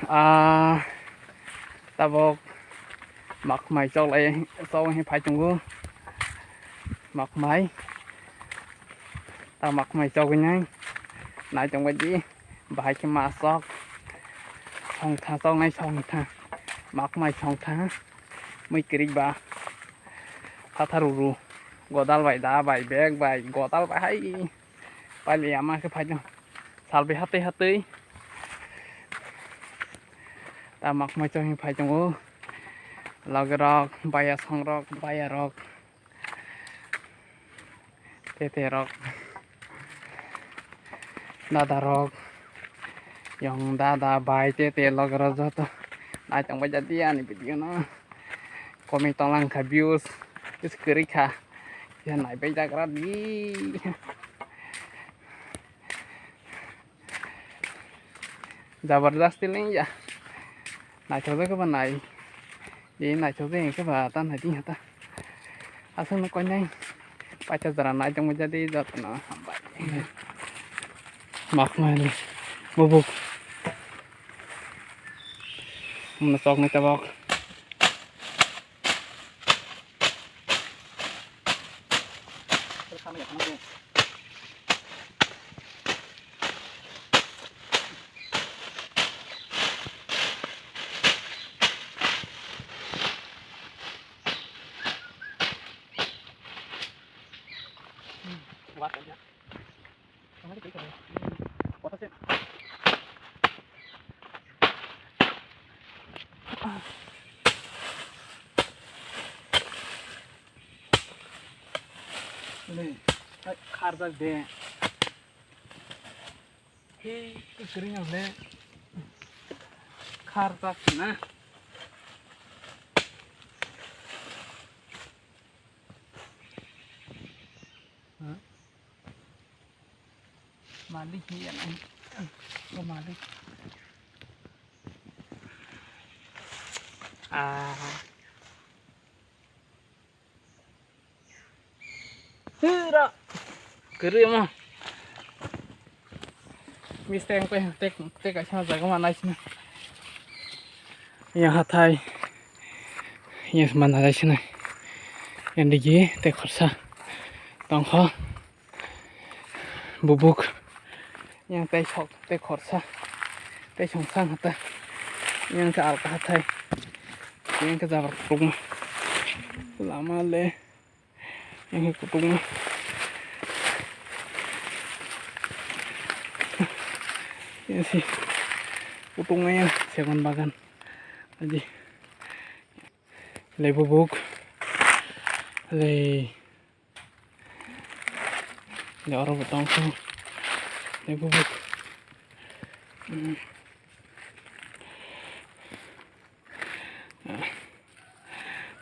à ta vô mặc mày cho lại sau hay phải chung gương mặc máy ta mặc mày cho cái nhang nãy trong cái gì bài cái mà sọc xong thang sau này xong thang mặc mày xong thang mấy cái đi ba thà ru godal bài đá bài bag bài godal bài hay bài lẻ mà cái phải không sao bị hati hati ta mặc mày cho phải chung gương log rock bayar song rock bayar rock tete rock dada rock yang dada bay tete log rock tuh nah trong bây giờ nih video nó komen tolong ka views is kerika ya nai bây giờ cái đi जबरदस्त नहीं जा ना छोड़े के बनाई ये ना छोड़े के बात ना दी हता असल में कोई नहीं पाचा जरा ना जम jadi जत ना maaf mah bubuk menesok nih tabok buat aja kemarin kita foto sih ini kardak deh hei kering aja kardak nah Malik ni yan ay Malik hira keri mah misteng pe tek acha jaga mana sini yang hatai yang mana ada sini yang digi tek khorsa tongkho bubuk yang teh chok teh khorsa teh chongsang hata yang ke alka hatai yang ke jabar kutung lama le yang ke kutung ya sih kutungnya jangan bagan aja le bubuk le orang betong tuh le bubuk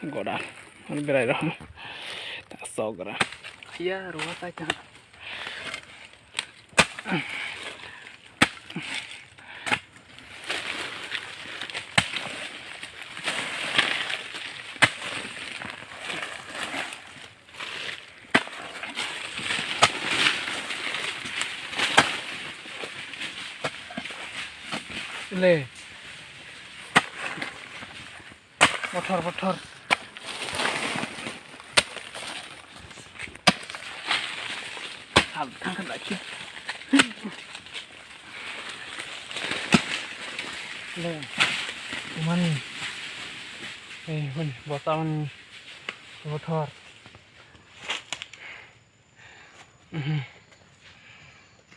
goda lebih berai dah tak sogera ya ruat aja le motor kan lagi le cuman botol motor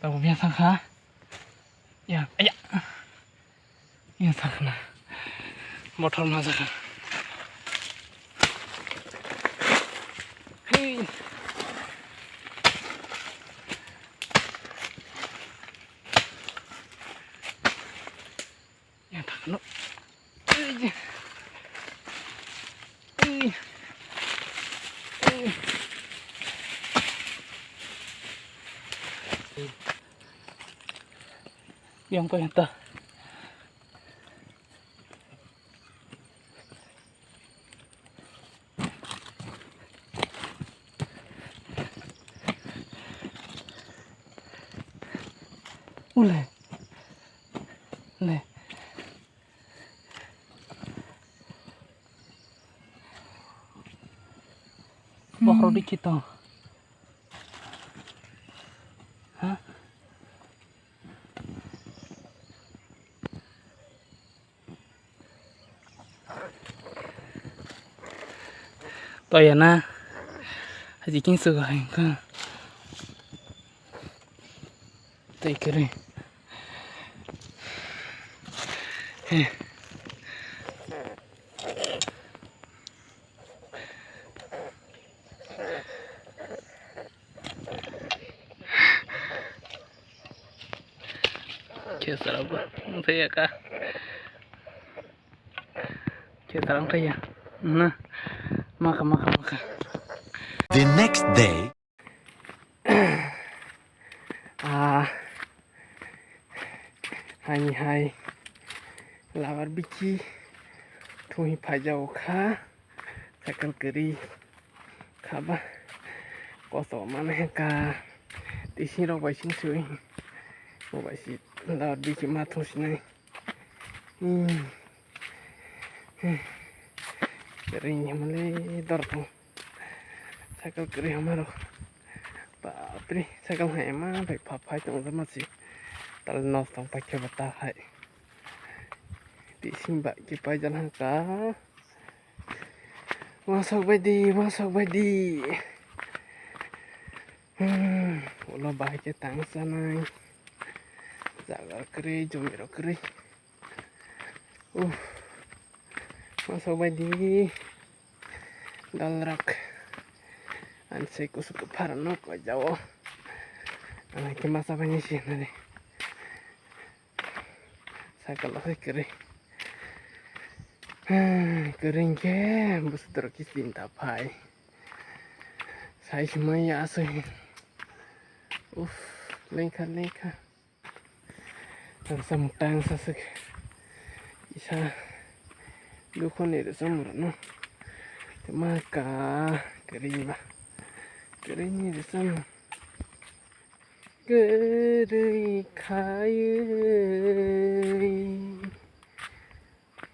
tahu biasa kah ya ayah ya sakna motor masakan hei ya takno yang kau yang tak le dikit toh. Hah? Toh ya na. Haji king sugai kan. Tay kere. Kia sarap ba? Saya ka. Kia sarap kaya. Nah, maka. The next day, Hai lawar biki tuhi pajau kha sakal keri khaba koso mana ka tisi rok bai sing sui o bai si lawar biki ma thos nai kering male dor tu sakal keri hamaro बापरे sakal hai ma bai papai tong sama si tal nos tong pakai bata hai di simba ki pai jalan ka masuk badi ulah baik tang sana jaga keri jomiro keri masuk badi dalrak anse kusuk parno ko jawo ke masa banyak sih nanti sakal lagi keri kering ke bus terkis tinta pai saya cuma ya sih lengkap samtang sasek isa dukun itu semua no maka kering itu sama kering kayu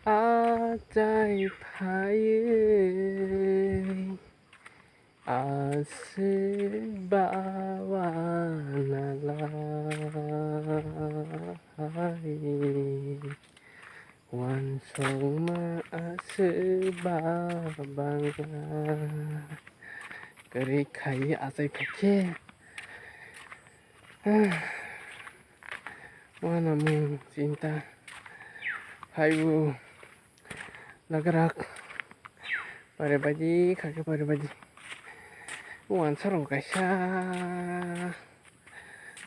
ajaib hai asbawa nalai wan soma asbabangga keri kai ajaib pakai wana mu cinta hayu nagrak pada baji kakek pada baji wan sarong kaisa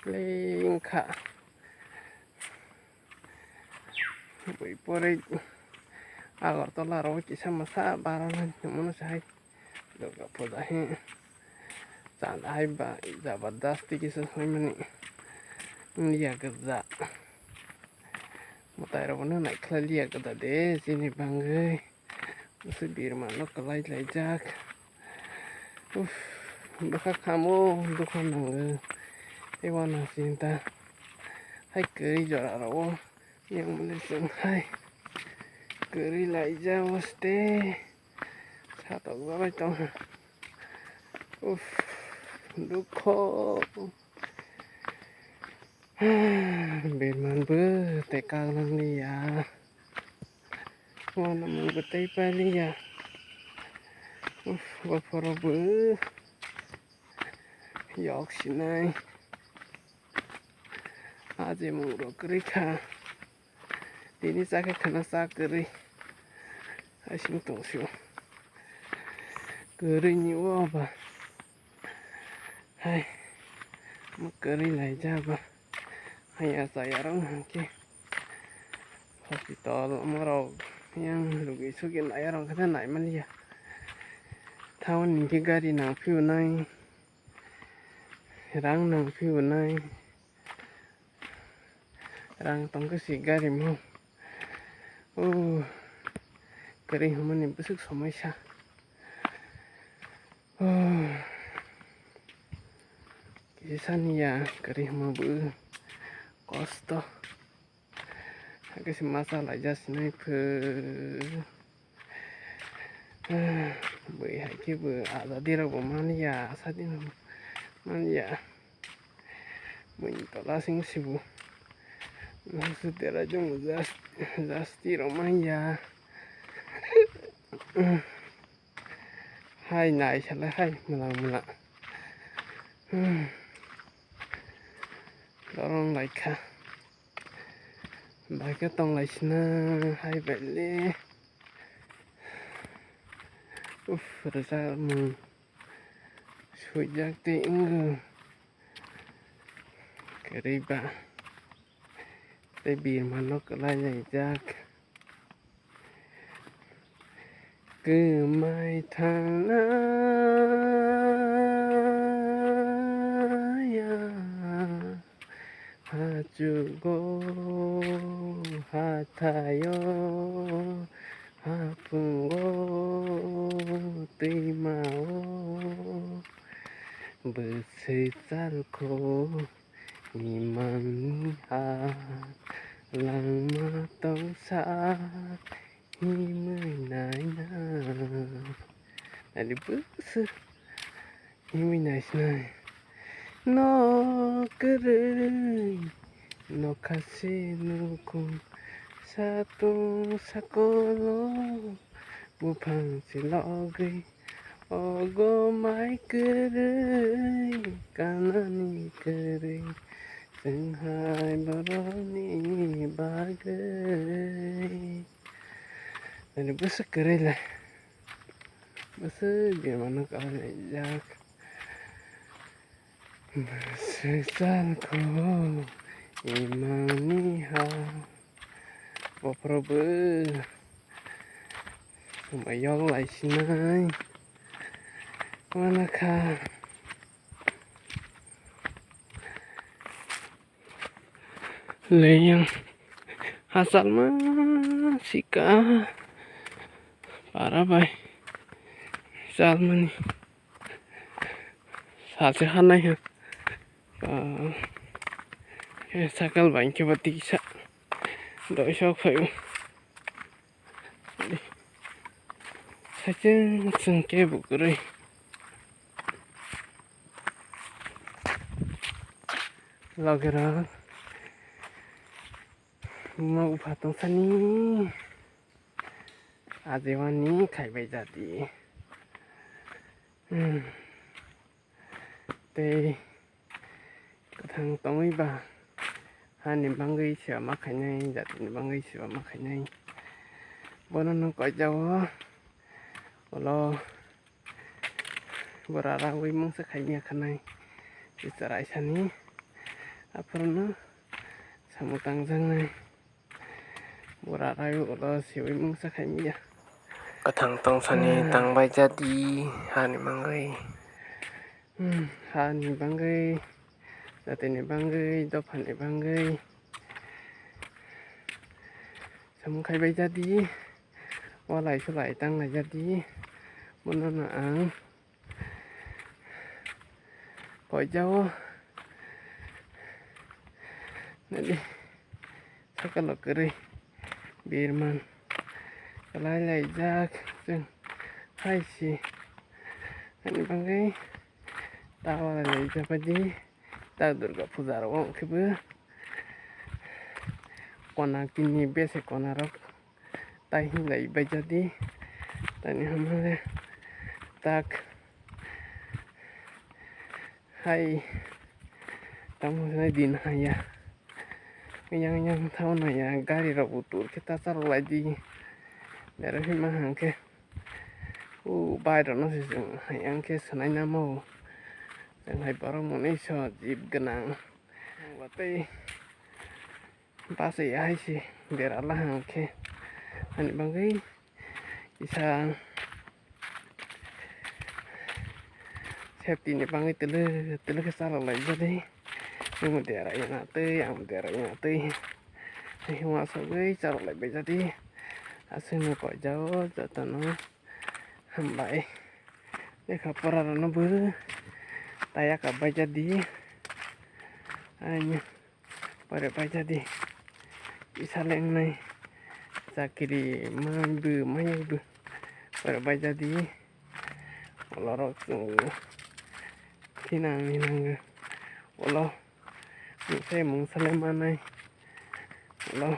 lengka bui pore agar tola ro kisah masa barangan mana sahai doga poda he sanda hai ba zabardasti kisah hoi mani liya gaza mutai ro na naik liya gaza de sini banggai musuh birman lo kelai jak Duka kamu duka nangga ewana cinta hai keri jora rawo yang melisung hai keri lai jawas te satu gua tong duko birman be tekang nang liya wana mau betai pali ya baporo be yok sinai aje muro keri kha ini sakit kena sakeri asing tongsiu keri ni apa hai makeri lai jaba hanya saya orang ke hospital marau yang lugi sugi lai orang kata nai malia tahun ni gari nang piu nai rang nang piu nai rang tong ke si gari mau kering humani besuk समस्या kisah ni ya kering mau bu kosto agak si masalah jas ni pe Bởi hãy kia vừa ra đi đâu mà mania sao đi nào mania mình tao là sinh siêu maksudnya cuma zasti romanya hai này salah hai mula dorong lại kah baiknya tong lại sini hai beli rasa sujak tinggal keriba tapi mana kelanya jak cứ mai tháng ya hajugo hatayo hapungo timao bersisarko imang ha lang matong sa himay na Nadi bus himay na no kere no kasi no kung satu sakolo bupang silogay ogo mai kere kanani kere Senghai baroni bagai Nadi bus kere lah bus gimana kalau jak Bersesarko imaniha Waprobe Sumayong lại sinay Manaka Leyang Asal sika Para bay Salman Salse hanay sakal bánh cho tí sợ đổi cho phải 사진 쓴게 뭐그래 러그랑 mau patong sani 아재와니 갈배자디 때 thằng tối bà hai niệm băng ghi sửa mắc hay này giặt niệm băng ghi sửa mắc hay này bữa nó cõi dâu lo bữa ra quy mong sẽ hay nhà khăn này thì sẽ lại sani apa nó sama tang sang này bữa ra lo siêu quy mong sẽ hay nhà cái thằng tông sani tang bay jadi hai niệm băng ghi hai niệm băng ghi Dati ni banggai, dopan ni banggai. Samkai bay jadi, walai sulai tang lah jadi, mana ang, koi jauh, nanti, sekarang kiri, birman, kalai lai jak, jeng, hai si, ni banggai, tawa lai jak jadi. Ta Durga Puja rawang kebe kona kini bese kona rok tai hilai bajadi tani hamale tak hai tamu na din haya yang tahu na ya gari ro utur kita taruh lagi dari himah ke bayar no sih yang ke senai namo dan hai para manusia jib genang watai pasti hai sih biar Allah angke ani banggai bisa safety ni banggai tele kesalahan lagi jadi yang daerah yang nanti yang masuk gue cara lebih jadi asing kok jauh jatuh hambai ini kaparan ber tayak apa jadi hanya pada apa jadi bisa leng nih sakiri mambu berbaik jadi olorok sungguh tinang minang olo saya mung salemanai olo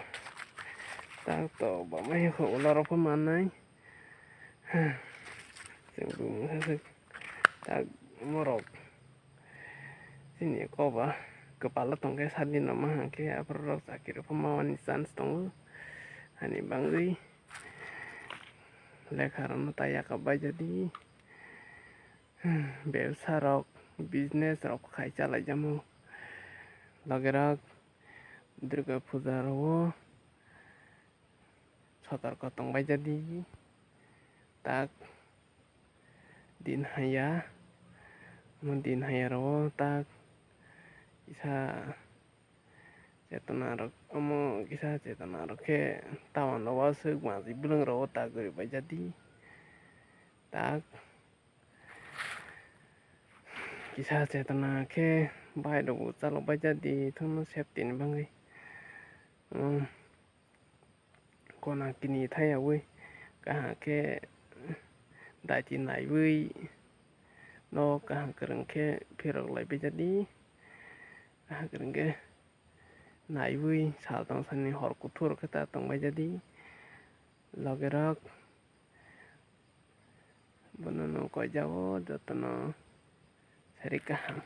tak to bamai ko olorok pemanai sungguh mung tak morok sini ko ba kepala tongkai sadi nama ke aprok sakit pemawan insan tonggu hani bangui lekharan taya kabai jadi ব্যবসা rock business rock খাই চালাই যামু লগে রক দুর্গা পূজার ও সতর্ক তংবাই যদি tak din haya mun din haya ro tak isa cetana rok omo kisa cetana rok ke tawan lo wasuk mazi bulung ro tak gori bai jadi tak kisah cetana ke bai do chalo bai jadi thono septin bangai kona kini thaya we kaha ke dachi nai we no kaha kereng ke phirok lai bai jadi kaha kereng ke nai we sal tong sani hor kuthur kata tong bai jadi logerak bonono ko jawo jotono seri kaham